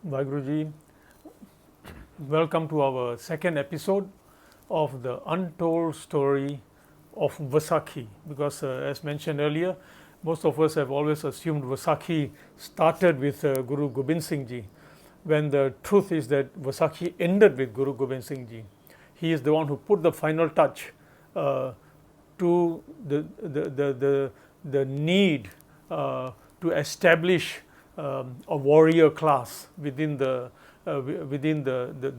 Vaiguruji, welcome to our second episode of the untold story of Vaisakhi. Because, as mentioned earlier, most of us have always assumed Vaisakhi started with Guru Gobind Singh Ji, when the truth is that Vaisakhi ended with Guru Gobind Singh Ji. He is the one who put the final touch to the need to establish a warrior class within the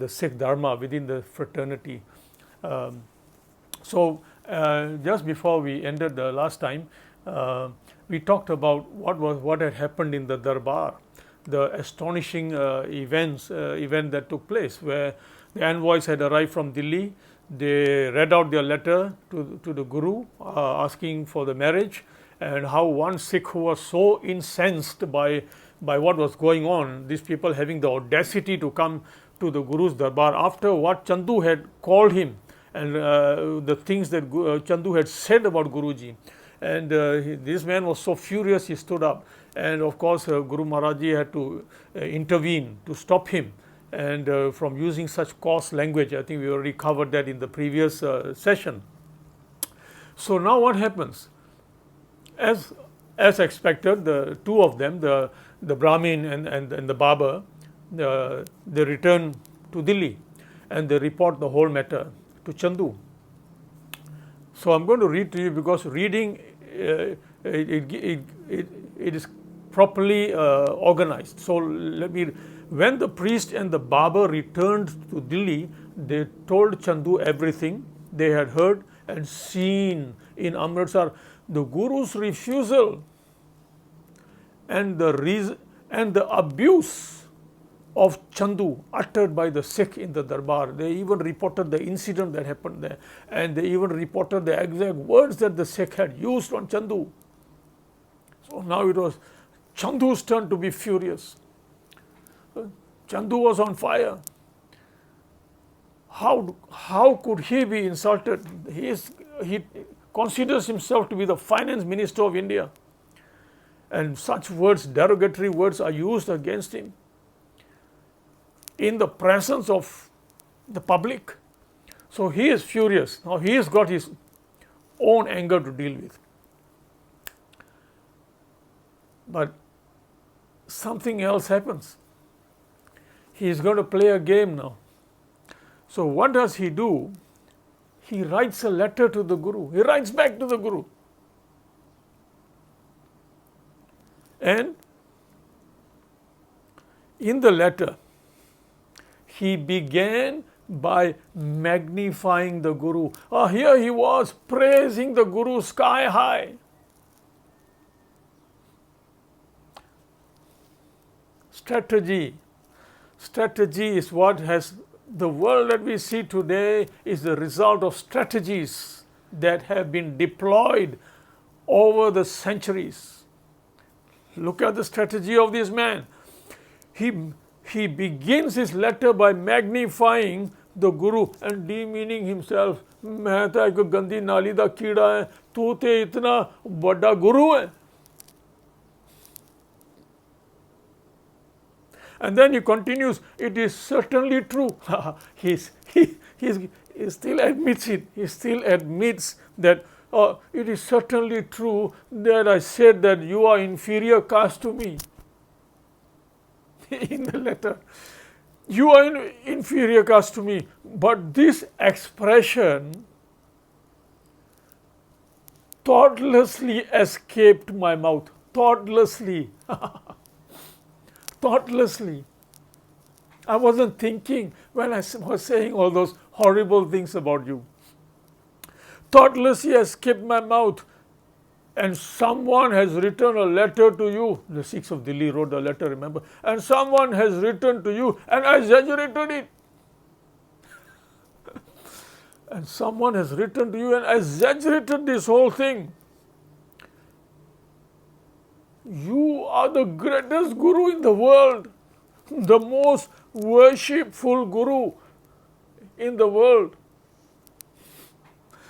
Sikh Dharma, within the fraternity. Just before we ended the last time, we talked about what had happened in the Darbar, the astonishing event that took place, where the envoys had arrived from Delhi. They read out their letter to the Guru asking for the marriage, and how one Sikh who was so incensed by what was going on, these people having the audacity to come to the Guru's Darbar after what Chandu had called him and the things that Chandu had said about Guruji. And this man was so furious, he stood up. And of course, Guru Maharaji had to intervene to stop him and from using such coarse language. I think we already covered that in the previous session. So now what happens? As expected, the two of them, the Brahmin and the Barber, they return to Delhi and they report the whole matter to Chandu. So I'm going to read to you, because reading it is properly organized. So when the priest and the Barber returned to Delhi, they told Chandu everything they had heard and seen in Amritsar. The Guru's refusal and the abuse of Chandu uttered by the Sikh in the Darbar. They even reported the incident that happened there, and they even reported the exact words that the Sikh had used on Chandu. So now it was Chandu's turn to be furious. Chandu was on fire. How could he be insulted? He considers himself to be the finance minister of India, and such words, derogatory words, are used against him in the presence of the public. So he is furious. Now he has got his own anger to deal with. But something else happens. He is going to play a game now. So what does he do? He writes a letter to the Guru. He writes back to the Guru. And in the letter, he began by magnifying the Guru. Here he was praising the Guru sky high. Strategy is what has the world that we see today is the result of strategies that have been deployed over the centuries. Look at the strategy of this man. He begins his letter by magnifying the Guru and demeaning himself. मैं तो एक गंदी नाली दा कीड़ा है, तू ते इतना बड़ा गुरु है. And then he continues, it is certainly true. he still admits it. He still admits that it is certainly true that I said that you are inferior caste to me. In the letter, you are inferior caste to me. But this expression thoughtlessly escaped my mouth. Thoughtlessly. Thoughtlessly. I wasn't thinking when I was saying all those horrible things about you. Thoughtlessly escaped my mouth, and someone has written a letter to you. The Sikhs of Delhi wrote the letter, remember? And someone has written to you and exaggerated it. And someone has written to you and exaggerated this whole thing. You are the greatest Guru in the world, the most worshipful Guru in the world.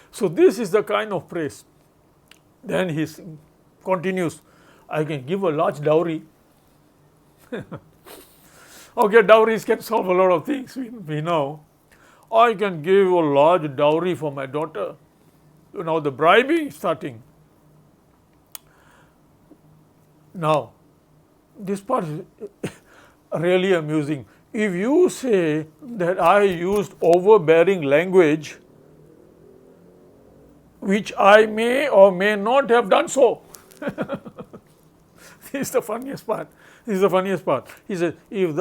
So this is the kind of praise. Then he continues, I can give a large dowry. Okay, dowries can solve a lot of things, we know. I can give a large dowry for my daughter. Now the bribing is starting. Now, this part is really amusing. If you say that I used overbearing language, which I may or may not have done so. This is the funniest part. This is the funniest part. He says, if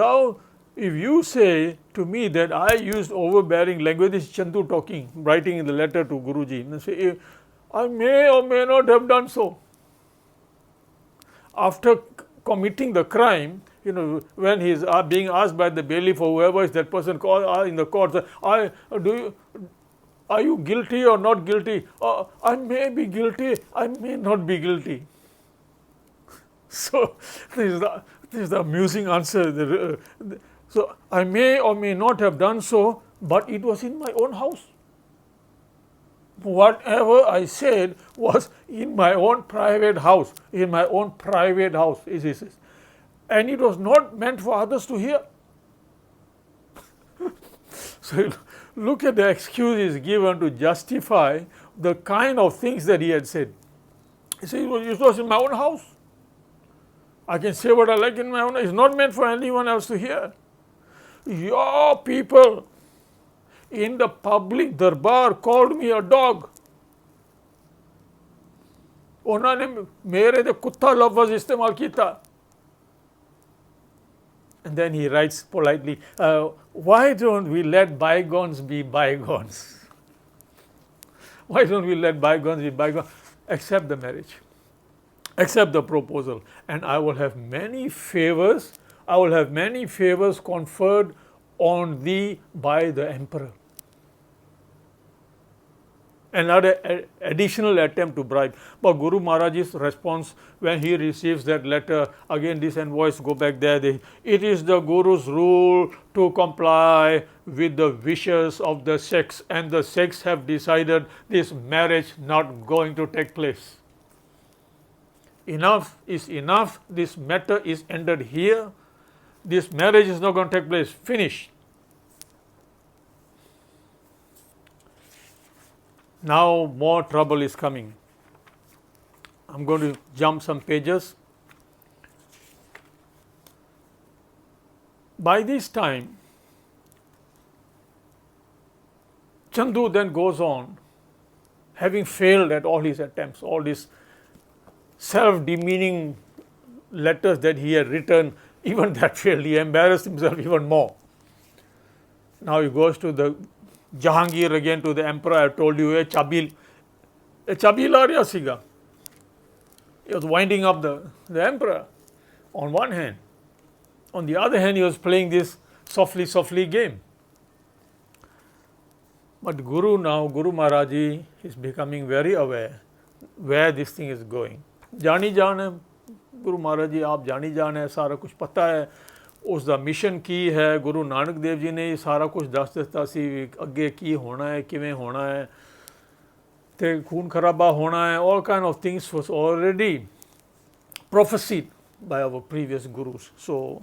you say to me that I used overbearing language, this is Chandu talking, writing in the letter to Guruji, and say, I may or may not have done so. After committing the crime, when he is being asked by the bailiff or whoever is that person called in the court, are you guilty or not guilty? I may be guilty, I may not be guilty. So this is the amusing answer. So I may or may not have done so, but it was in my own house. Whatever I said was in my own private house, in my own private house, and it was not meant for others to hear. So look at the excuses given to justify the kind of things that he had said. He said, it was in my own house. I can say what I like in my own house. It's not meant for anyone else to hear. Your people in the public darbar called me a dog. उन्होंने मेरे ते कुत्ता लफ्ज़ इस्तेमाल किया. And then he writes politely, why don't we let bygones be bygones? Why don't we let bygones be bygones? Accept the marriage, accept the proposal, and I will have many favors. I will have many favors conferred on thee by the emperor. Another additional attempt to bribe. But Guru Maharaj's response when he receives that letter, again this envoys go back there, it is the Guru's rule to comply with the wishes of the Sikhs, and the Sikhs have decided this marriage not going to take place. Enough is enough, this matter is ended here, this marriage is not going to take place, finish. Now more trouble is coming. I'm going to jump some pages. By this time, Chandu then goes on, having failed at all his attempts, all these self-demeaning letters that he had written, even that failed. He embarrassed himself even more. Now he goes to the Jahangir again, to the emperor. I told you, a chabil arya siga. He was winding up the emperor on one hand. On the other hand, he was playing this softly game. But Guru Maharaji is becoming very aware where this thing is going. जानी जान है गुरु महाराज जी, आप जानी जान है, सारा कुछ पता है, उसका मिशन की है. गुरु नानक देव जी ने सारा कुछ दस दिता सी अगे की होना है, किवें होना है, ते खून खराबा होना है. All kind of things was already prophesied by our previous gurus. So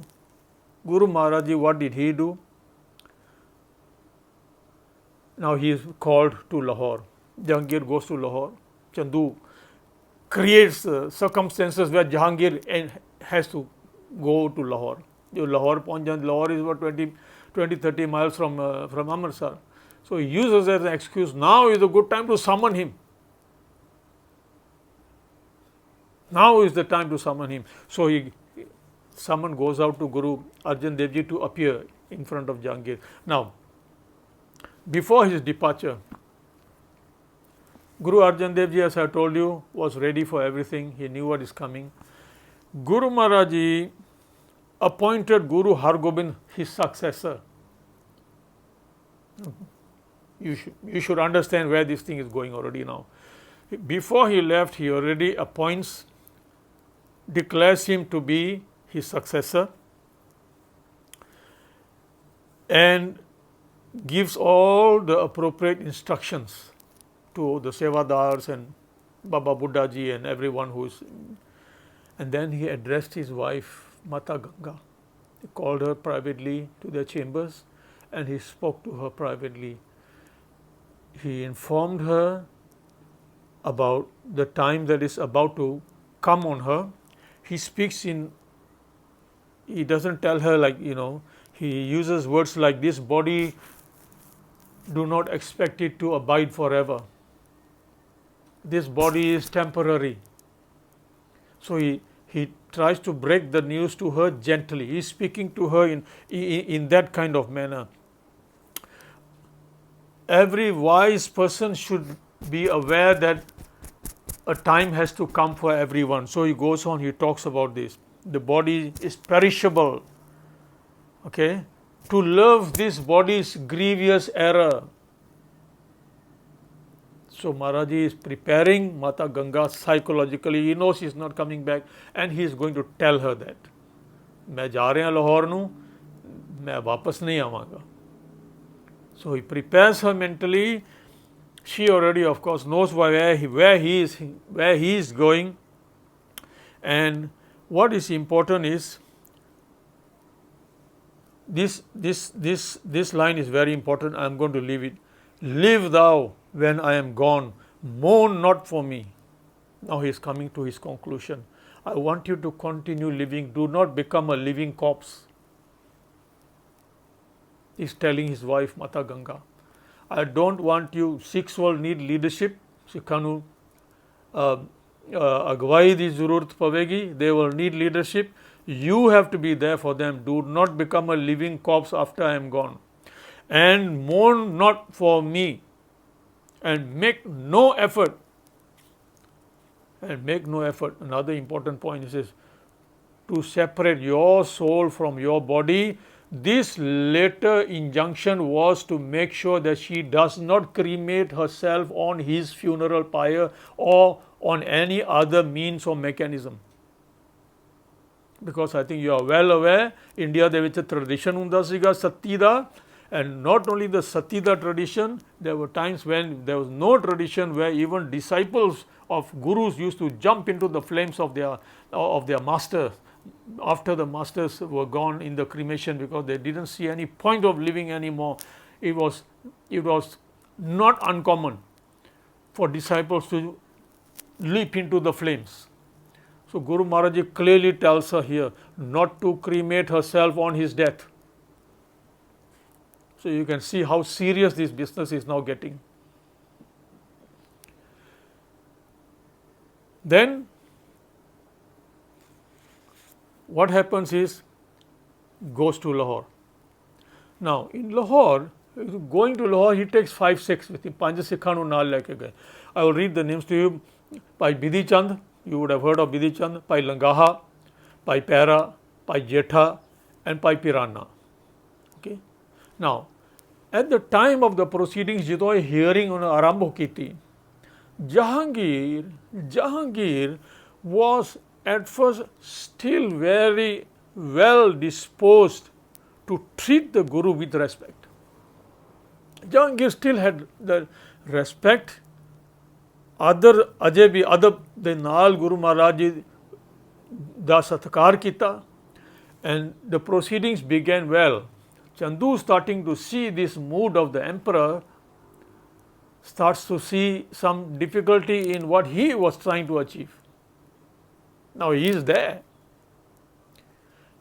Guru Maharaj ji, what did he do? Now he is called to Lahore. Jahangir goes to Lahore. Chandu creates circumstances where Jahangir has to go to Lahore. Lahore is about 20-30 miles from Amritsar. So he uses as an excuse, now is a good time to summon him. Now is the time to summon him. So summon goes out to Guru Arjan Dev Ji to appear in front of Jahangir. Now, before his departure, Guru Arjan Dev Ji, as I told you, was ready for everything. He knew what is coming. Guru Maharaj Ji appointed Guru Hargobind his successor. You should understand where this thing is going already now. Before he left, he already declares him to be his successor, and gives all the appropriate instructions to the Sevadars and Baba Buddha Ji and everyone who is. And then he addressed his wife, Mata Ganga, He called her privately to their chambers and he spoke to her privately. He informed her about the time that is about to come on her. He speaks in, he doesn't tell her like, he uses words like, this body, do not expect it to abide forever. This body is temporary. So he tries to break the news to her gently. He is speaking to her in that kind of manner. Every wise person should be aware that a time has to come for everyone. So he goes on, he talks about this. The body is perishable. Okay? To love this body is grievous error. So Maharaji is preparing Mata Ganga psychologically. He knows she's not coming back and he is going to tell her that. मैं जा रहा हूँ लाहौर नू, मैं वापस नहीं आवांगा. So he prepares her mentally. She already, of course, knows where he is going. And what is important is this line is very important. I am going to leave it. Live thou when I am gone, mourn not for me. Now he is coming to his conclusion. I want you to continue living. Do not become a living corpse. He is telling his wife Mata Ganga. I don't want you. Sikhs will need leadership. Sikhanu agwai di zarurat pavegi. They will need leadership. You have to be there for them. Do not become a living corpse after I am gone. And mourn not for me. And make no effort. And make no effort. Another important point is to separate your soul from your body. This later injunction was to make sure that she does not cremate herself on his funeral pyre or on any other means or mechanism. Because I think you are well aware, India ਦੇ ਵਿੱਚ tradition ਹੁੰਦਾ ਸੀਗਾ ਸਤੀ ਦਾ, and not only the sati da tradition, there were times when there was no tradition where even disciples of gurus used to jump into the flames of their master after the masters were gone in the cremation, because they didn't see any point of living anymore. It was not uncommon for disciples to leap into the flames. So Guru Maharaj clearly tells her here not to cremate herself on his death. So you can see how serious this business is now getting. Then what happens is, goes to Lahore. Now in Lahore, going to Lahore, he takes 5 Sikhs with him. Panj Sikhan nu naal leke gaye. I will read the names to you. Bhai Bidhi Chand, you would have heard of Bidhi Chand. Bhai Langaha, Bhai Pera, Bhai Jetha, and Bhai Pirana. Okay. Now, at the time of the proceedings, jitoi hearing on Arambho kiti, Jahangir was at first still very well disposed to treat the Guru with respect. Jahangir still had the respect. Other the Naal Guru Maharaj da satkar kita, and the proceedings began well. Chandu, starting to see this mood of the emperor, starts to see some difficulty in what he was trying to achieve. Now he is there.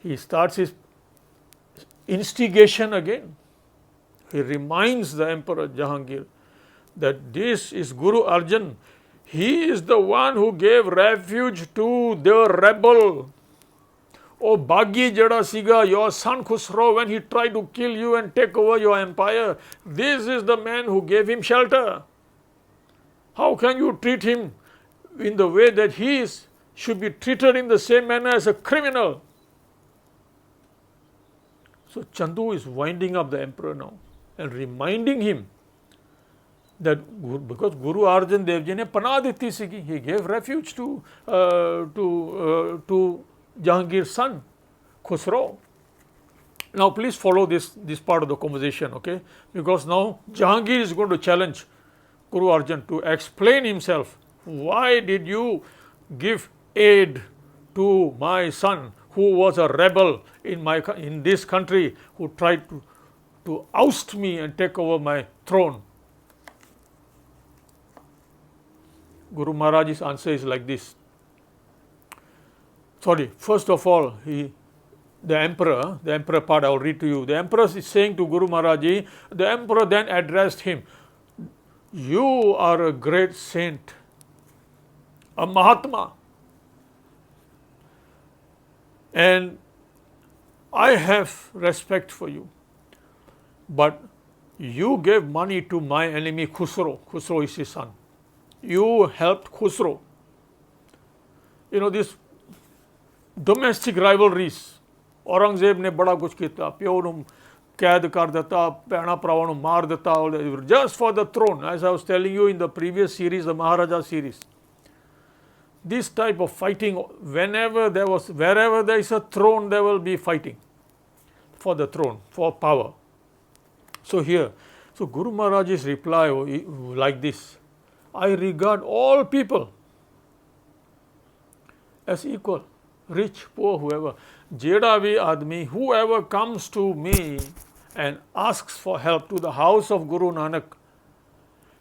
He starts his instigation again. He reminds the Emperor Jahangir that this is Guru Arjan. He is the one who gave refuge to the rebel. Oh, Bhagi Jada Siga, your son Khusro, when he tried to kill you and take over your empire, this is the man who gave him shelter. How can you treat him in the way that he should be treated in the same manner as a criminal? So Chandu is winding up the emperor now and reminding him that because Guru Arjan Dev Ji ne panah diti sigi, he gave refuge to Jahangir's son, Khusro. Now please follow this part of the conversation, okay? Because now Jahangir is going to challenge Guru Arjan to explain himself. Why did you give aid to my son who was a rebel in this country, who tried to oust me and take over my throne. Guru Maharaj's answer is like this. First of all, the emperor part I will read to you. The emperor is saying to Guru Maharaji, the emperor then addressed him, you are a great saint, a Mahatma, and I have respect for you. But you gave money to my enemy Khusro. Khusro is his son. You helped Khusro. You know, this domestic rivalries. Aurangzeb ने बड़ा कुछ किया, प्यो ਨੂੰ कैद कर ਦਿੱਤਾ, ਭੈਣਾਂ ਭਰਾਵਾਂ ਨੂੰ ਮਾਰ ਦਿੱਤਾ, just for the throne. As I was telling you in the previous series, the Maharaja series, this type of fighting, wherever there is a throne, there will be fighting for the throne, for power. So Guru Maharaj's reply like this: I regard all people as equal, rich, poor, whoever. Jeda vi admi, whoever comes to me and asks for help to the house of Guru Nanak,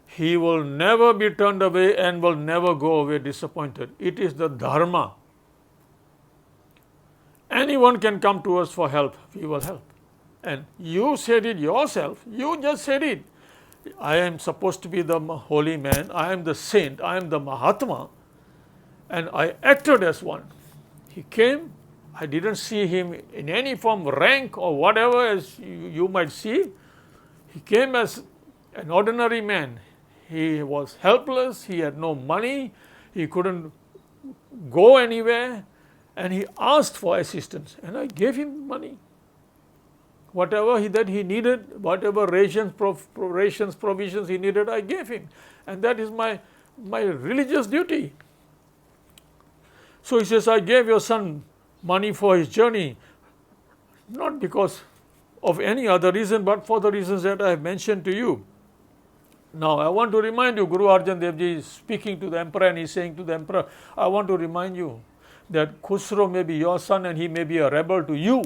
he will never be turned away and will never go away disappointed. It is the dharma. Anyone can come to us for help, we will help. And you said it yourself, you just said it. I am supposed to be the holy man, I am the saint, I am the Mahatma, and I acted as one. He came, I didn't see him in any form, rank or whatever as you might see. He came as an ordinary man. He was helpless, he had no money, he couldn't go anywhere, and he asked for assistance, and I gave him money. Whatever that he needed, whatever rations, provisions he needed, I gave him. And that is my religious duty. So he says, I gave your son money for his journey, not because of any other reason, but for the reasons that I have mentioned to you. Now, I want to remind you, Guru Arjan Dev Ji is speaking to the emperor, and he is saying to the emperor, I want to remind you that Khusro may be your son and he may be a rebel to you,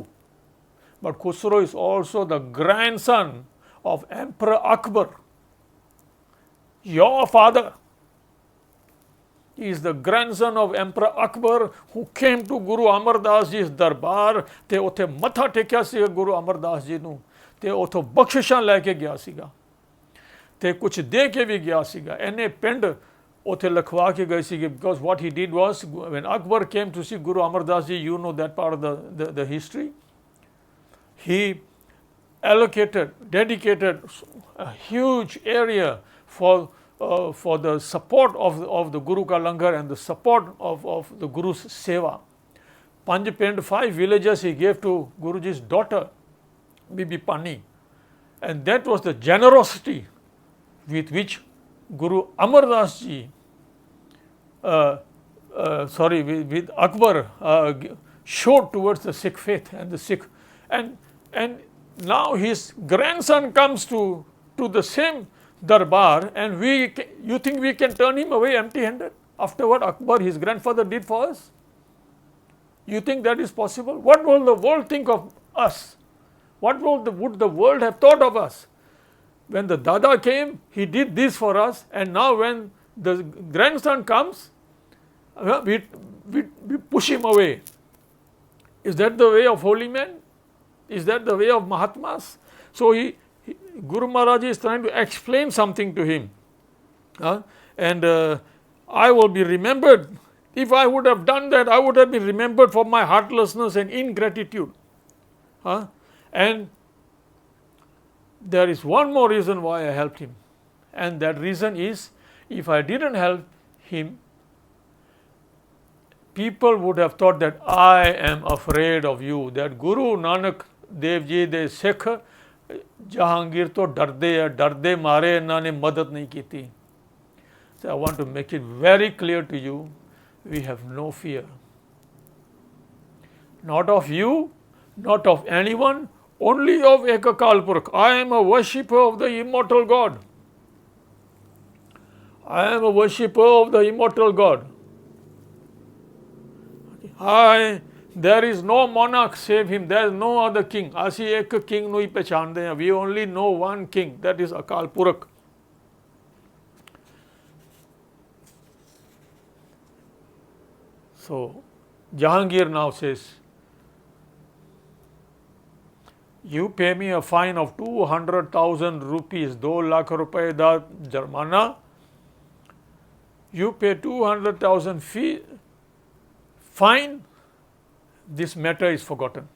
but Khusro is also the grandson of Emperor Akbar, your father. He is the grandson of Emperor Akbar, who came to Guru Amar Das Ji's darbar, te uthe matha tekya siga Guru Amar Das Ji nu, te utho bakshishan leke gaya siga, te kuch de ke vi gaya siga, ene pind uthe lakhwa ke gaye sige, because what he did was, when Akbar came to see Guru Amar Das Ji, you know that part of the history, he dedicated a huge area for the support of the Guru ka langar and the support of the Guru's seva. Panj Pind, 5 villages he gave to Guruji's daughter, Bibi Pani. And that was the generosity with which Guru Amar Das Ji, with Akbar showed towards the Sikh faith and the Sikh. And now his grandson comes to the same darbar, and you think we can turn him away empty-handed after what Akbar, his grandfather, did for us? You think that is possible? What will the world think of us? What would the world have thought of us? When the Dada came, he did this for us, and now when the grandson comes, we push him away. Is that the way of holy men? Is that the way of Mahatmas? So Guru Maharaj is trying to explain something to him. And I will be remembered. If I would have done that, I would have been remembered for my heartlessness and ingratitude. And there is one more reason why I helped him. And that reason is, if I didn't help him, people would have thought that I am afraid of you, that Guru Nanak Dev Ji de Sikh Jahangir to darde mare inna ne madad nahi kiti. So I want to make it very clear to you, we have no fear. Not of you, not of anyone, only of Ekakal Purkh. I am a worshipper of the immortal God. I am a worshipper of the immortal God. I There is no monarch save him. There is no other king. ਅਸੀਂ ਇੱਕ king ਨੂੰ ਹੀ ਪਛਾਣਦੇ ਹਾਂ. We only know one king. That is Akal Purakh. So Jahangir now says, you pay me a fine of 200,000 rupees, 2 lakh rupaye da jarmana. You pay 200,000 fee, fine, this matter is forgotten.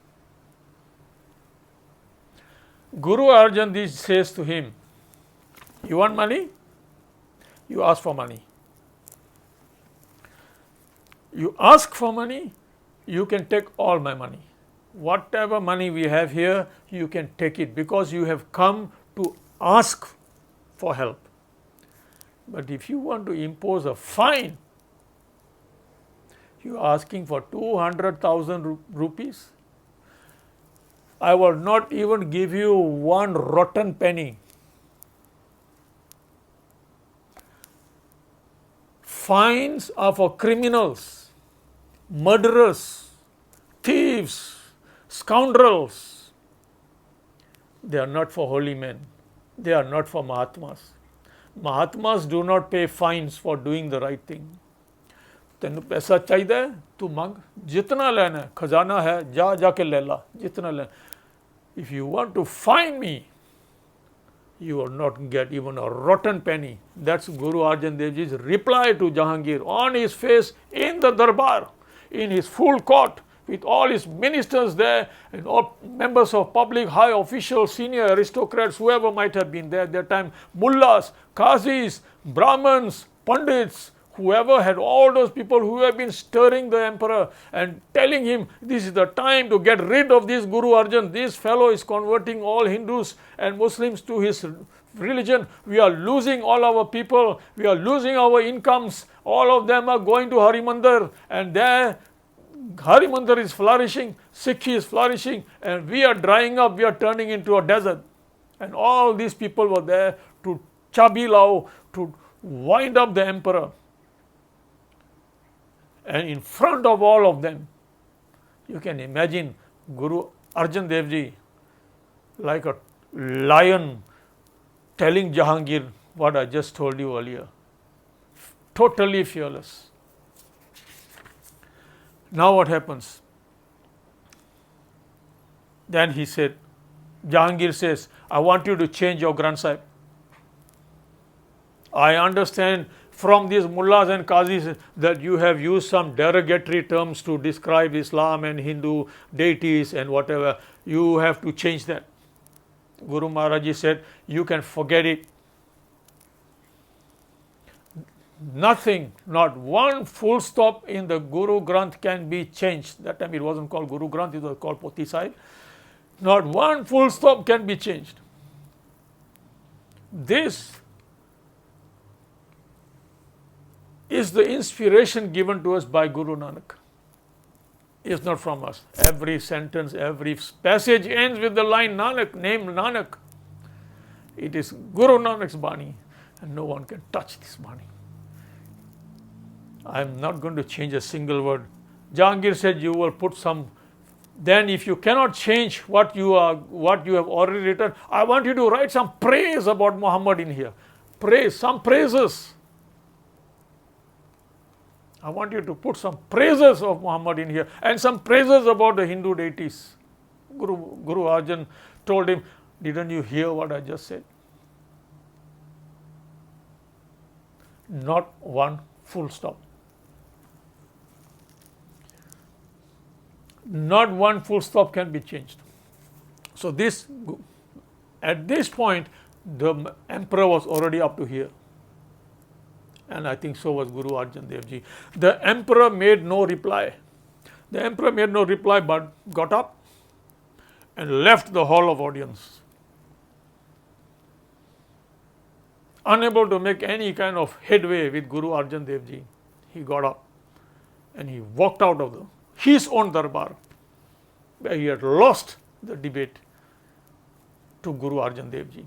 Guru Arjan Dev Ji says to him, you want money? You ask for money. You ask for money, you can take all my money. Whatever money we have here, you can take it because you have come to ask for help. But if you want to impose a fine, you are asking for 200,000 rupees. I will not even give you one rotten penny. Fines are for criminals, murderers, thieves, scoundrels. They are not for holy men. They are not for Mahatmas. Mahatmas do not pay fines for doing the right thing. तेनू पैसा चाहिए तू मंग, जितना लेना है खजाना है जा जाके ले ला जितना लेना. If you want to fine me, you will not get even a rotten penny. That's Guru Arjan Dev Ji's reply to Jahangir on his face in the darbar, in his full court, with all his ministers there and all members of public, high officials, senior aristocrats, whoever might have been there at that time, mullahs, qazis, brahmins, pandits, whoever had all those people who have been stirring the emperor and telling him this is the time to get rid of this Guru Arjan. This fellow is converting all Hindus and Muslims to his religion. We are losing all our people. We are losing our incomes. All of them are going to Harimandir, and there Harimandir is flourishing, Sikhi is flourishing, and we are drying up. We are turning into a desert. And all these people were there to chabilao, to wind up the emperor. And in front of all of them, you can imagine Guru Arjan Dev Ji like a lion telling Jahangir what I just told you earlier. Totally fearless. Now what happens? Then he said, Jahangir says, I want you to change your Granth Sahib. I understand from these mullahs and qazis that you have used some derogatory terms to describe Islam and Hindu deities and whatever. You have to change that. Guru Maharaj Ji said, you can forget it. Nothing, not one full stop in the Guru Granth can be changed. That time it wasn't called Guru Granth, it was called Poti Sahib. Not one full stop can be changed. This is the inspiration given to us by Guru Nanak. It's not from us. Every sentence, every passage ends with the line Nanak, name Nanak. It is Guru Nanak's Bani, and no one can touch this Bani. I am not going to change a single word. Jahangir said you will put some. Then if you cannot change what you have already written, I want you to write some praise about Muhammad in here. Praise, some praises. I want you to put some praises of Muhammad in here and some praises about the Hindu deities. Guru Arjan told him, didn't you hear what I just said? Not one full stop. Not one full stop can be changed. So at this point, the emperor was already up to here. And I think so was Guru Arjan Dev Ji. The emperor made no reply. The emperor made no reply but got up and left the hall of audience. Unable to make any kind of headway with Guru Arjan Dev Ji, he got up and he walked out of his own darbar, where he had lost the debate to Guru Arjan Dev Ji.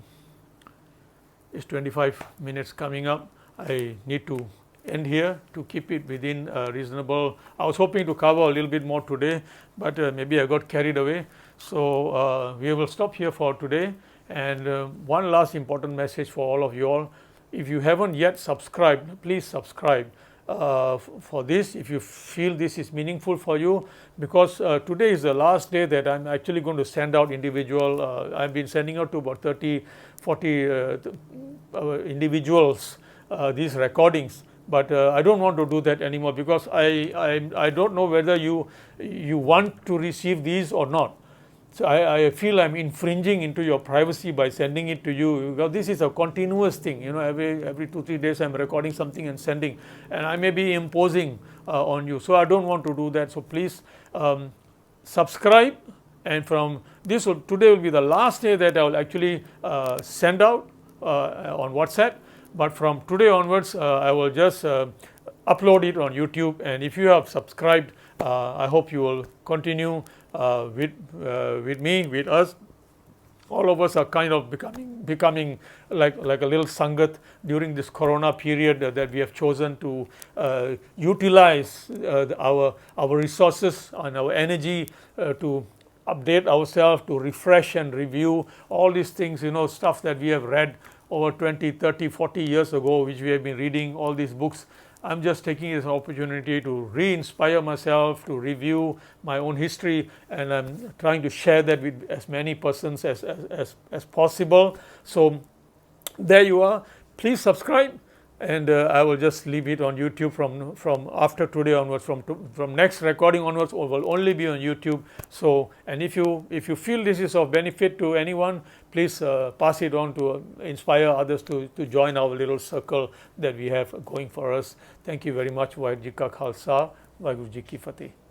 It's 25 minutes coming up. I need to end here to keep it within reasonable. I was hoping to cover a little bit more today, but maybe I got carried away. So we will stop here for today. And one last important message for all of you all: if you haven't yet subscribed, please subscribe for this if you feel this is meaningful for you, because today is the last day that I'm actually going to send out individual. I've been sending out to about 30-40 individuals these recordings, but I don't want to do that anymore, because I don't know whether you want to receive these or not. So I feel I'm infringing into your privacy by sending it to you, because this is a continuous thing. Every 2-3 days I'm recording something and sending, and I may be imposing on you. So I don't want to do that. So please subscribe, and from today will be the last day that I will actually send out on WhatsApp. But from today onwards, I will just upload it on YouTube. And if you have subscribed, I hope you will continue with me, with us. All of us are kind of becoming like a little sangat during this Corona period that we have chosen to utilize our resources and our energy to update ourselves, to refresh and review all these things, stuff that we have read over 20, 30, 40 years ago, which we have been reading, all these books. I'm just taking this opportunity to re-inspire myself, to review my own history, and I'm trying to share that with as many persons as possible. So there you are. Please subscribe, and I will just leave it on YouTube from after today onwards. From next recording onwards, it will only be on YouTube. So, and if you feel this is of benefit to anyone, please pass it on to inspire others to join our little circle that we have going for us. Thank you very much. Waheguru Ji Ka Khalsa, Waheguru Ji Ki Fateh.